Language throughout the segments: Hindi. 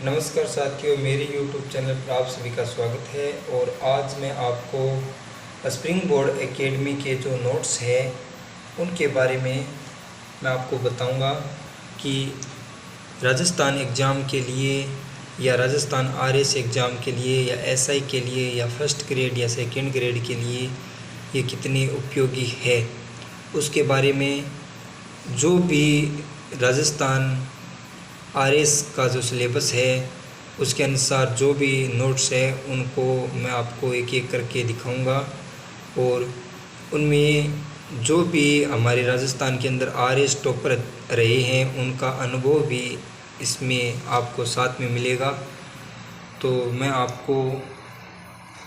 नमस्कार साथियों, मेरे YouTube चैनल पर आप सभी का स्वागत है। और आज मैं आपको स्प्रिंग बोर्ड एकेडमी के जो नोट्स हैं उनके बारे में मैं आपको बताऊंगा कि राजस्थान एग्ज़ाम के लिए या राजस्थान आरएस एग्ज़ाम के लिए या एसआई के लिए या फर्स्ट ग्रेड या सेकंड ग्रेड के लिए ये कितनी उपयोगी है, उसके बारे में जो भी राजस्थान आरएस का जो सिलेबस है उसके अनुसार जो भी नोट्स है उनको मैं आपको एक एक करके दिखाऊंगा। और उनमें जो भी हमारे राजस्थान के अंदर आरएस टॉपर रहे हैं उनका अनुभव भी इसमें आपको साथ में मिलेगा। तो मैं आपको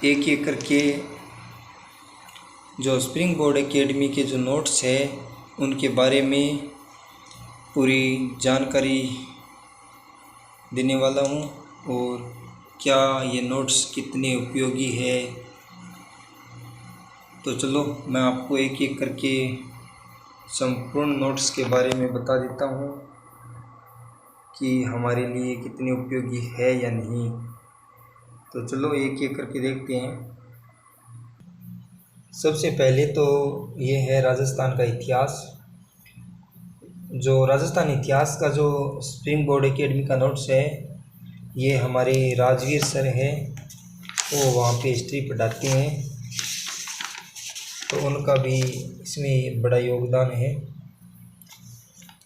एक एक करके जो स्प्रिंग बोर्ड एकेडमी के जो नोट्स है उनके बारे में पूरी जानकारी देने वाला हूँ और क्या ये नोट्स कितने उपयोगी है। तो चलो मैं आपको एक एक करके संपूर्ण नोट्स के बारे में बता देता हूँ कि हमारे लिए कितने उपयोगी है या नहीं। तो चलो एक एक करके देखते हैं। सबसे पहले तो ये है राजस्थान का इतिहास। जो राजस्थान इतिहास का जो स्प्रिंग बोर्ड एकेडमी का नोट्स है ये हमारे राजवीर सर हैं, वो वहाँ पे हिस्ट्री पढ़ाते हैं, तो उनका भी इसमें बड़ा योगदान है।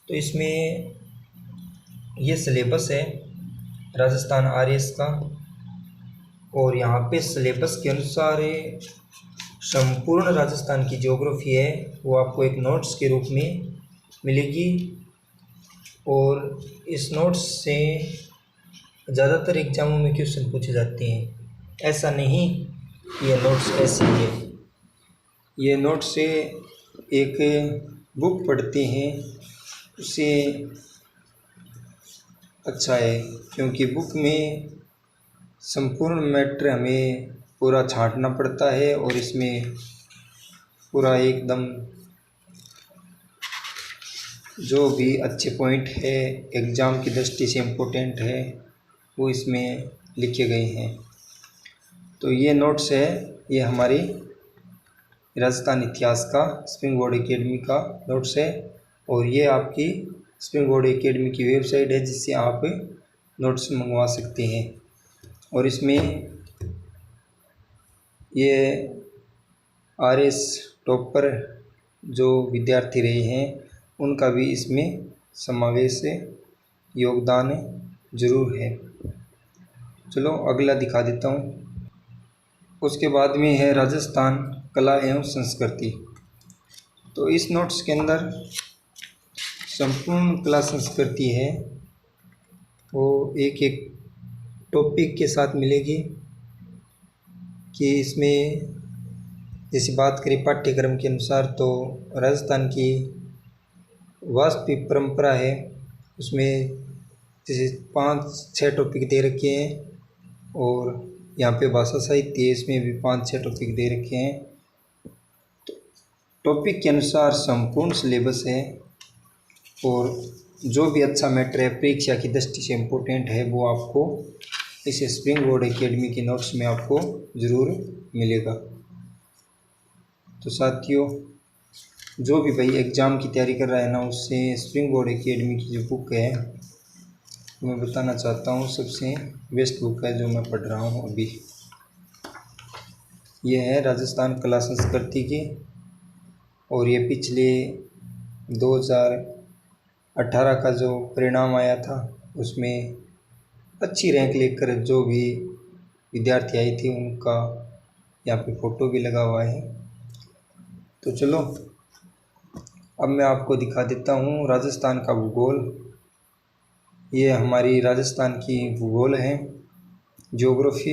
तो इसमें ये सिलेबस है राजस्थान आरएस का और यहाँ पे सिलेबस के अनुसार संपूर्ण राजस्थान की ज्योग्राफी है वो आपको एक नोट्स के रूप में मिलेगी। और इस नोट्स से ज़्यादातर एग्ज़ामों में क्वेश्चन पूछे जाते हैं। ऐसा नहीं ये नोट्स ऐसे ही है, ये नोट्स से एक बुक पढ़ते हैं उससे अच्छा है, क्योंकि बुक में संपूर्ण मैटर हमें पूरा छांटना पड़ता है और इसमें पूरा एकदम जो भी अच्छे पॉइंट है एग्ज़ाम की दृष्टि से इम्पोर्टेंट है वो इसमें लिखे गए हैं। तो ये नोट्स है, ये हमारी राजस्थान इतिहास का स्प्रिंग बोर्ड एकेडमी का नोट्स है और ये आपकी स्प्रिंग बोर्ड एकेडमी की वेबसाइट है जिससे आप नोट्स मंगवा सकते हैं। और इसमें ये आरएस टॉपर जो विद्यार्थी रहे हैं उनका भी इसमें समावेश योगदान ज़रूर है। चलो अगला दिखा देता हूँ। उसके बाद में है राजस्थान कला एवं संस्कृति। तो इस नोट्स के अंदर संपूर्ण कला संस्कृति है वो एक एक टॉपिक के साथ मिलेगी। कि इसमें जैसे बात करें पाठ्यक्रम के अनुसार तो राजस्थान की वास्तविक परंपरा है उसमें जैसे 5-6 टॉपिक दे रखे हैं और यहाँ पे भाषा साहित्य है इसमें भी 5-6 टॉपिक दे रखे हैं। तो टॉपिक के अनुसार संपूर्ण सिलेबस है और जो भी अच्छा मैटर है परीक्षा की दृष्टि से इम्पोर्टेंट है वो आपको इस स्प्रिंग बोर्ड एकेडमी के नोट्स में आपको ज़रूर मिलेगा। तो साथियों जो भी भाई एग्ज़ाम की तैयारी कर रहा है ना उससे स्प्रिंग बोर्ड एकेडमी की जो बुक है मैं बताना चाहता हूँ सबसे बेस्ट बुक है जो मैं पढ़ रहा हूँ अभी। ये है राजस्थान कला संस्कृति की और ये पिछले 2018 का जो परिणाम आया था उसमें अच्छी रैंक लेकर जो भी विद्यार्थी आई थी उनका यहाँ पे फ़ोटो भी लगा हुआ है। तो चलो अब मैं आपको दिखा देता हूँ राजस्थान का भूगोल। ये हमारी राजस्थान की भूगोल है ज्योग्राफी।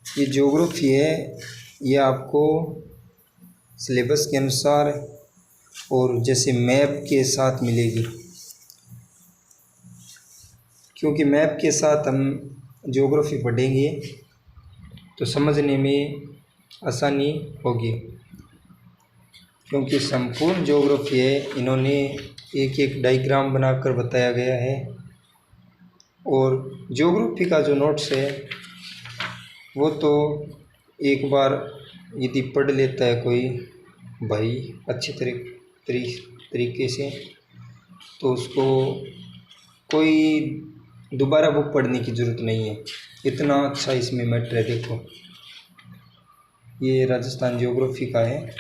ये ज्योग्राफी है ये आपको सिलेबस के अनुसार और जैसे मैप के साथ मिलेगी, क्योंकि मैप के साथ हम ज्योग्राफी पढ़ेंगे तो समझने में आसानी होगी। क्योंकि संपूर्ण ज्योग्राफी है इन्होंने एक एक डायग्राम बनाकर बताया गया है। और ज्योग्राफी का जो नोट्स है वो तो एक बार यदि पढ़ लेता है कोई भाई अच्छी तरीके से, तो उसको कोई दोबारा बुक पढ़ने की ज़रूरत नहीं है, इतना अच्छा इसमें मैटर है। देखो ये राजस्थान ज्योग्राफी का है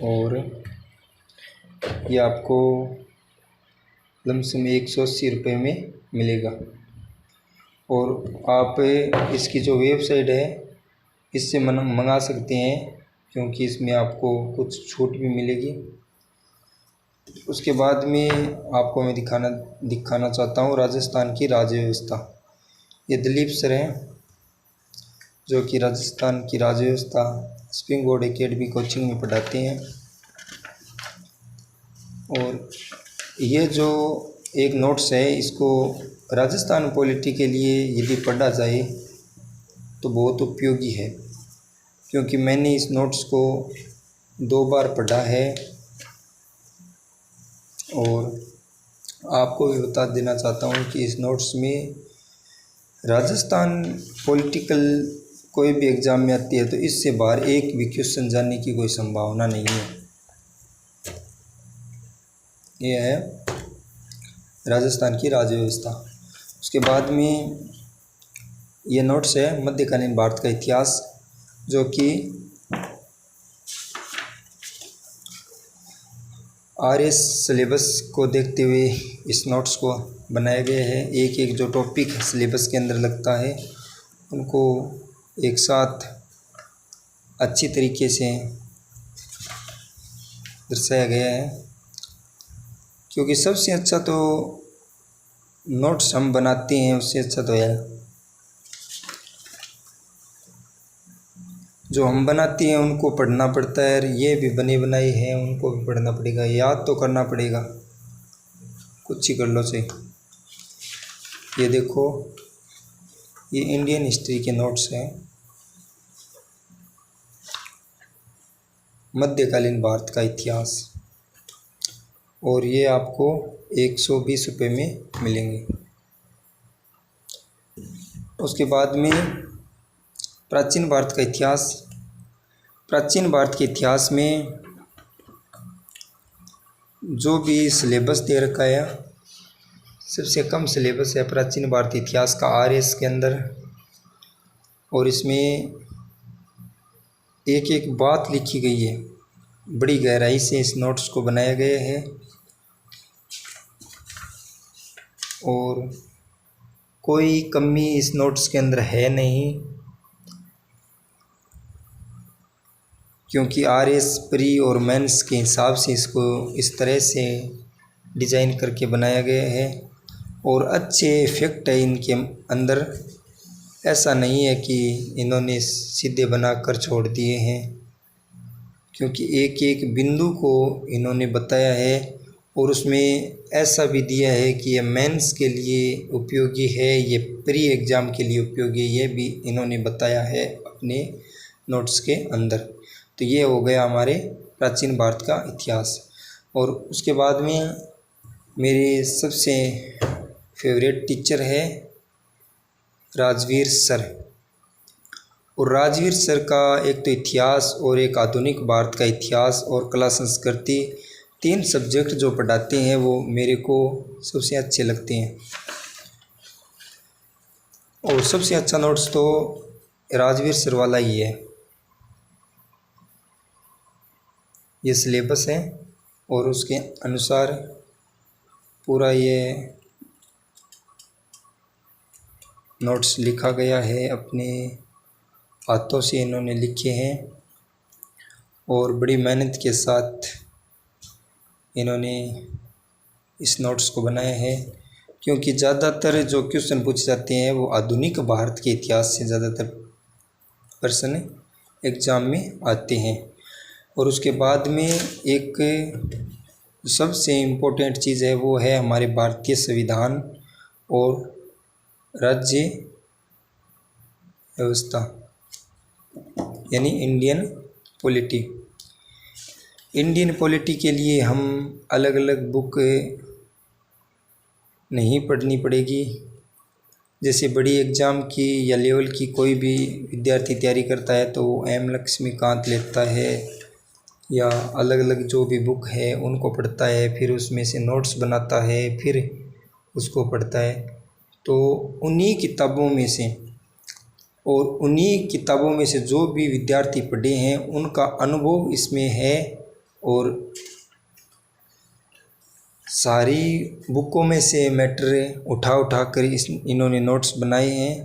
और ये आपको लमसम 180 रुपये में मिलेगा। और आप इसकी जो वेबसाइट है इससे मंगा सकते हैं, क्योंकि इसमें आपको कुछ छूट भी मिलेगी। उसके बाद में आपको मैं दिखाना चाहता हूँ राजस्थान की राज्य व्यवस्था। ये दिलीप सर हैं जो कि राजस्थान की राज्य व्यवस्था स्प्रिंग बोर्ड एकेडमी कोचिंग में पढ़ाते हैं। और ये जो एक नोट्स है इसको राजस्थान पॉलिटी के लिए यदि पढ़ा जाए तो बहुत उपयोगी है, क्योंकि मैंने इस नोट्स को 2 बार पढ़ा है। और आपको भी बता देना चाहता हूँ कि इस नोट्स में राजस्थान पॉलिटिकल कोई भी एग्ज़ाम में आती है तो इससे बाहर एक भी क्वेश्चन जाने की कोई संभावना नहीं है। ये है राजस्थान की राज्य व्यवस्था। उसके बाद में ये नोट्स है मध्यकालीन भारत का इतिहास, जो कि आरएस सिलेबस को देखते हुए इस नोट्स को बनाया गया है। एक एक जो टॉपिक सिलेबस के अंदर लगता है उनको एक साथ अच्छी तरीके से दर्शाया गया है, क्योंकि सबसे अच्छा तो नोट्स हम बनाते हैं उससे अच्छा तो है जो हम बनाते हैं उनको पढ़ना पड़ता है। और ये भी बने बनाए हैं उनको भी पढ़ना पड़ेगा, याद तो करना पड़ेगा, कुछ ही कर लो सही। ये देखो ये इंडियन हिस्ट्री के नोट्स हैं, मध्यकालीन भारत का इतिहास, और ये आपको 120 रुपये में मिलेंगे। उसके बाद में प्राचीन भारत का इतिहास। प्राचीन भारत के इतिहास में जो भी सिलेबस दे रखा है, सबसे कम सिलेबस है प्राचीन भारतीय इतिहास का आरएस के अंदर। और इसमें एक एक बात लिखी गई है, बड़ी गहराई से इस नोट्स को बनाया गया है। और कोई कमी इस नोट्स के अंदर है नहीं, क्योंकि आरएस प्री और मेंस के हिसाब से इसको इस तरह से डिज़ाइन करके बनाया गया है। और अच्छे इफ़ेक्ट है इनके अंदर, ऐसा नहीं है कि इन्होंने सीधे बनाकर छोड़ दिए हैं, क्योंकि एक एक बिंदु को इन्होंने बताया है। और उसमें ऐसा भी दिया है कि ये मेंस के लिए उपयोगी है, ये प्री एग्ज़ाम के लिए उपयोगी है, ये भी इन्होंने बताया है अपने नोट्स के अंदर। तो ये हो गया हमारे प्राचीन भारत का इतिहास। और उसके बाद में मेरे सबसे फेवरेट टीचर है राजवीर सर। और राजवीर सर का एक तो इतिहास और एक आधुनिक भारत का इतिहास और कला संस्कृति, 3 सब्जेक्ट जो पढ़ाते हैं वो मेरे को सबसे अच्छे लगते हैं। और सबसे अच्छा नोट्स तो राजवीर सर वाला ही है। ये सिलेबस है और उसके अनुसार पूरा ये नोट्स लिखा गया है, अपने हाथों से इन्होंने लिखे हैं और बड़ी मेहनत के साथ इन्होंने इस नोट्स को बनाया है। क्योंकि ज़्यादातर जो क्वेश्चन पूछे जाते हैं वो आधुनिक भारत के इतिहास से ज़्यादातर प्रश्न एग्ज़ाम में आते हैं। और उसके बाद में एक सबसे इम्पोर्टेंट चीज़ है वो है हमारे भारतीय संविधान और राज्य व्यवस्था, यानी इंडियन पॉलिटी। इंडियन पॉलिटी के लिए हम अलग अलग बुक नहीं पढ़नी पड़ेगी। जैसे बड़ी एग्ज़ाम की या लेवल की कोई भी विद्यार्थी तैयारी करता है तो वो एम लक्ष्मीकांत लेता है या अलग अलग जो भी बुक है उनको पढ़ता है, फिर उसमें से नोट्स बनाता है, फिर उसको पढ़ता है। तो उन्हीं किताबों में से और उन्हीं किताबों में से जो भी विद्यार्थी पढ़े हैं उनका अनुभव इसमें है और सारी बुकों में से मैटर उठा कर इन्होंने नोट्स बनाए हैं।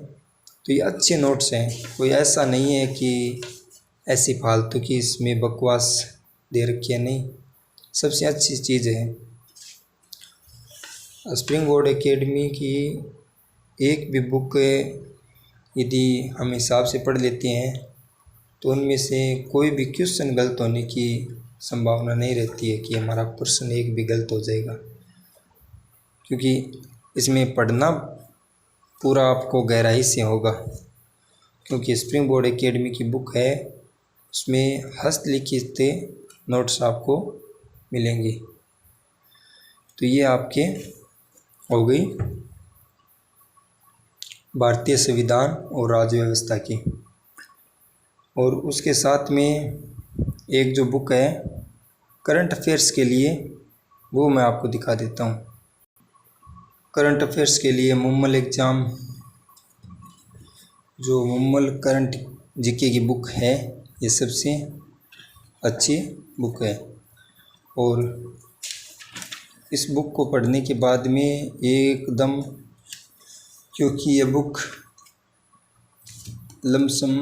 तो ये अच्छे नोट्स हैं, कोई ऐसा नहीं है कि ऐसी फालतू की इसमें बकवास दे रखी है, नहीं, सबसे अच्छी चीज़ है। स्प्रिंग बोर्ड एकेडमी की एक भी बुक यदि हम हिसाब से पढ़ लेते हैं तो उनमें से कोई भी क्वेश्चन गलत होने की संभावना नहीं रहती है कि हमारा प्रश्न एक भी गलत हो जाएगा, क्योंकि इसमें पढ़ना पूरा आपको गहराई से होगा। क्योंकि स्प्रिंग बोर्ड एकेडमी की बुक है, उसमें हस्तलिखित नोट्स आपको मिलेंगे। तो ये आपके हो गई भारतीय संविधान और राज्य व्यवस्था की। और उसके साथ में एक जो बुक है करंट अफेयर्स के लिए, वो मैं आपको दिखा देता हूँ। करंट अफेयर्स के लिए मुम्मल एग्ज़ाम, जो मुम्मल करंट जीके की बुक है, ये सबसे अच्छी बुक है। और इस बुक को पढ़ने के बाद में एकदम, क्योंकि ये बुक लमसम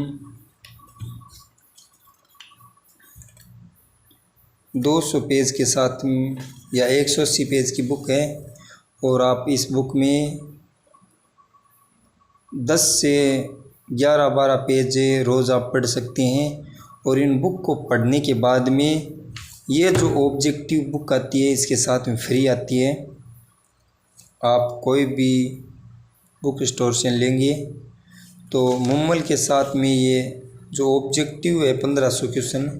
200 पेज के साथ में या 180 पेज की बुक है और आप इस बुक में 10 से 11-12 पेज रोज़ आप पढ़ सकते हैं। और इन बुक को पढ़ने के बाद में ये जो ऑब्जेक्टिव बुक आती है इसके साथ में फ्री आती है। आप कोई भी बुक स्टोर से लेंगे तो मुम्मल के साथ में ये जो ऑब्जेक्टिव है 1500 क्वेश्चन,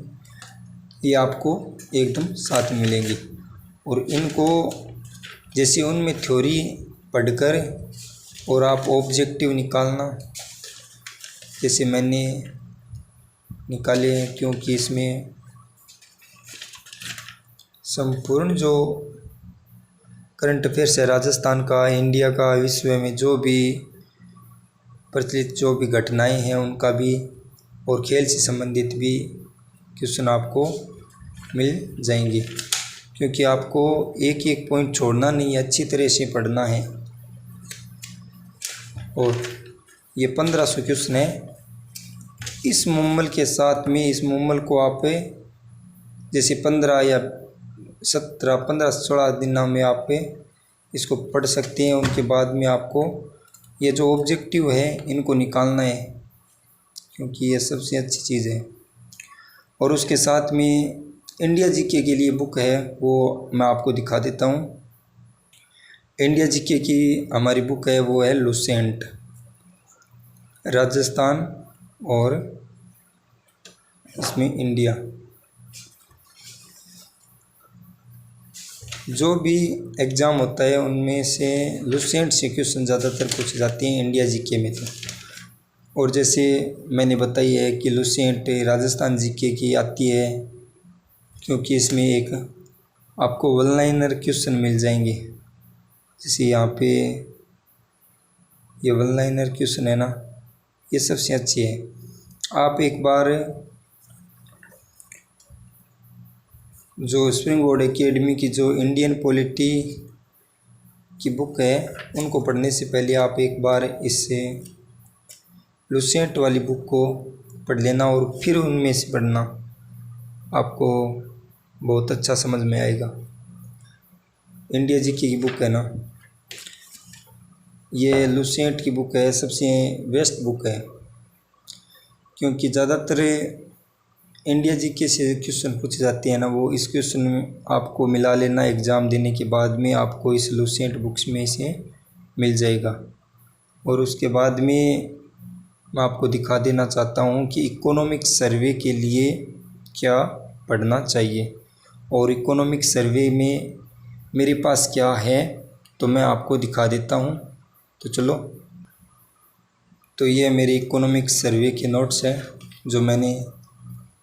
ये आपको एकदम साथ में मिलेंगे। और इनको जैसे उनमें थ्योरी पढ़कर और आप ऑब्जेक्टिव निकालना, जैसे मैंने निकाले हैं, क्योंकि इसमें संपूर्ण जो करंट अफेयर्स है राजस्थान का, इंडिया का, विश्व में जो भी प्रचलित जो भी घटनाएं हैं उनका भी, और खेल से संबंधित भी क्वेश्चन आपको मिल जाएंगे। क्योंकि आपको एक एक पॉइंट छोड़ना नहीं है, अच्छी तरह से पढ़ना है। और ये 1500 क्वेश्चन है। इस मुम्मल के साथ में, इस मुम्मल को आप जैसे 15 या 17, 15-16 दिनों में आप इसको पढ़ सकते हैं। उनके बाद में आपको ये जो ऑब्जेक्टिव है इनको निकालना है, क्योंकि ये सबसे अच्छी चीज़ है। और उसके साथ में इंडिया जीके के लिए बुक है, वो मैं आपको दिखा देता हूँ। इंडिया जीके की हमारी बुक है, वो है लुसेंट, राजस्थान और इसमें इंडिया। जो भी एग्ज़ाम होता है उनमें से लुसेंट से क्वेश्चन ज़्यादातर पूछे जाते हैं इंडिया जीके में। तो और जैसे मैंने बताई है कि लुसेंट राजस्थान जीके की आती है, क्योंकि इसमें एक आपको वन लाइनर क्वेश्चन मिल जाएंगे। जैसे यहाँ पे ये वन लाइनर क्वेश्चन है ना, ये सबसे अच्छी है। आप एक बार जो स्प्रिंग बोर्ड एकेडमी की जो इंडियन पॉलिटी की बुक है उनको पढ़ने से पहले आप एक बार इससे लुसेंट वाली बुक को पढ़ लेना और फिर उनमें से पढ़ना, आपको बहुत अच्छा समझ में आएगा। इंडिया जीके की बुक है ना, ये लुसेंट की बुक है, सबसे बेस्ट बुक है। क्योंकि ज़्यादातर इंडिया जीके से क्वेश्चन पूछे जाते हैं ना, वो इस क्वेश्चन में आपको मिला लेना एग्ज़ाम देने के बाद में, आपको इस लुसेंट बुक्स में से मिल जाएगा। और उसके बाद में मैं आपको दिखा देना चाहता हूँ कि इकोनॉमिक सर्वे के लिए क्या पढ़ना चाहिए। और इकोनॉमिक सर्वे में मेरे पास क्या है तो मैं आपको दिखा देता हूँ। तो चलो, तो ये मेरे इकोनॉमिक सर्वे के नोट्स हैं जो मैंने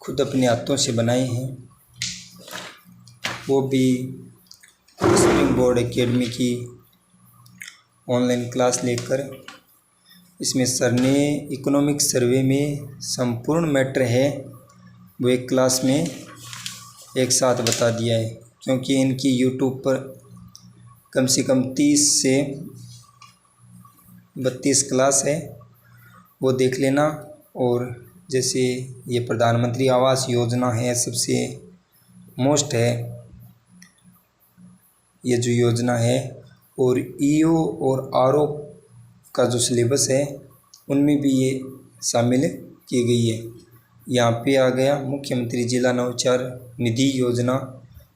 खुद अपने हाथों से बनाए हैं, वो भी स्प्रिंग बोर्ड एकेडमी की ऑनलाइन क्लास लेकर। इसमें सर ने इकोनॉमिक सर्वे में संपूर्ण मैटर है वो एक क्लास में एक साथ बता दिया है, क्योंकि इनकी यूट्यूब पर कम से कम 30 से 32 क्लास है, वो देख लेना। और जैसे ये प्रधानमंत्री आवास योजना है, सबसे मोस्ट है ये जो योजना है, और ईओ और आरओ का जो सिलेबस है उनमें भी ये शामिल की गई है। यहाँ पे आ गया मुख्यमंत्री जिला नवाचार निधि योजना,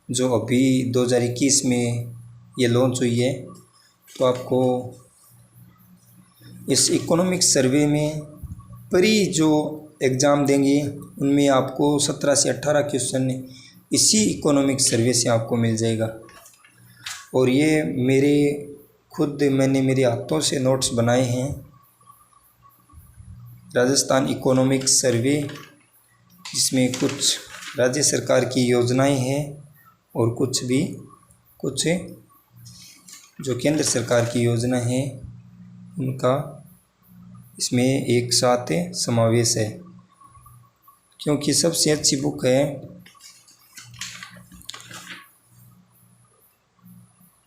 जो अभी 2021 में ये लॉन्च हुई है। तो आपको इस इकोनॉमिक सर्वे में प्री जो एग्ज़ाम देंगे उनमें आपको 17 से 18 क्वेश्चन इसी इकोनॉमिक सर्वे से आपको मिल जाएगा। और ये मैंने मेरे हाथों से नोट्स बनाए हैं, राजस्थान इकोनॉमिक सर्वे, जिसमें कुछ राज्य सरकार की योजनाएं हैं और कुछ जो केंद्र सरकार की योजना है उनका इसमें एक साथ समावेश है, क्योंकि सबसे अच्छी बुक है।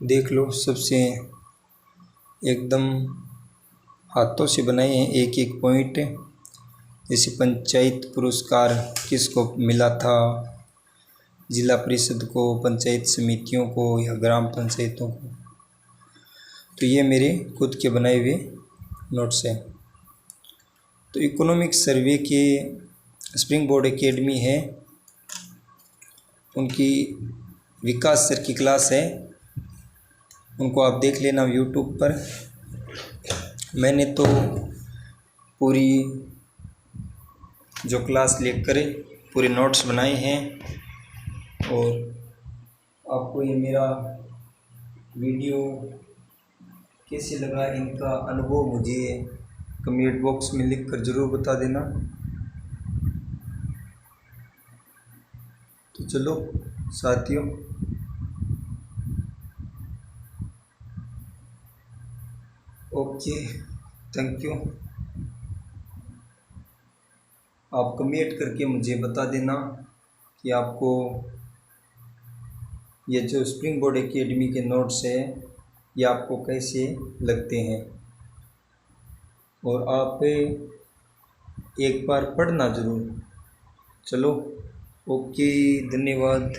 देख लो, सबसे एकदम हाथों से बनाए हैं एक एक पॉइंट। जैसे पंचायत पुरस्कार किसको मिला था, जिला परिषद को, पंचायत समितियों को या ग्राम पंचायतों को। तो ये मेरे खुद के बनाए हुए नोट्स हैं। तो इकोनॉमिक सर्वे के स्प्रिंग बोर्ड एकेडमी है, उनकी विकास सर की क्लास है, उनको आप देख लेना यूट्यूब पर। मैंने तो पूरी जो क्लास लेकर पूरे नोट्स बनाए हैं, और आपको ये मेरा वीडियो कैसे लगा, इनका अनुभव मुझे कमेंट बॉक्स में लिखकर ज़रूर बता देना। तो चलो साथियों, ओके, थैंक यू। आप कमेंट करके मुझे बता देना कि आपको ये जो स्प्रिंग बोर्ड एकेडमी के नोट्स है ये आपको कैसे लगते हैं, और आप एक बार पढ़ना ज़रूर। चलो, ओके, धन्यवाद।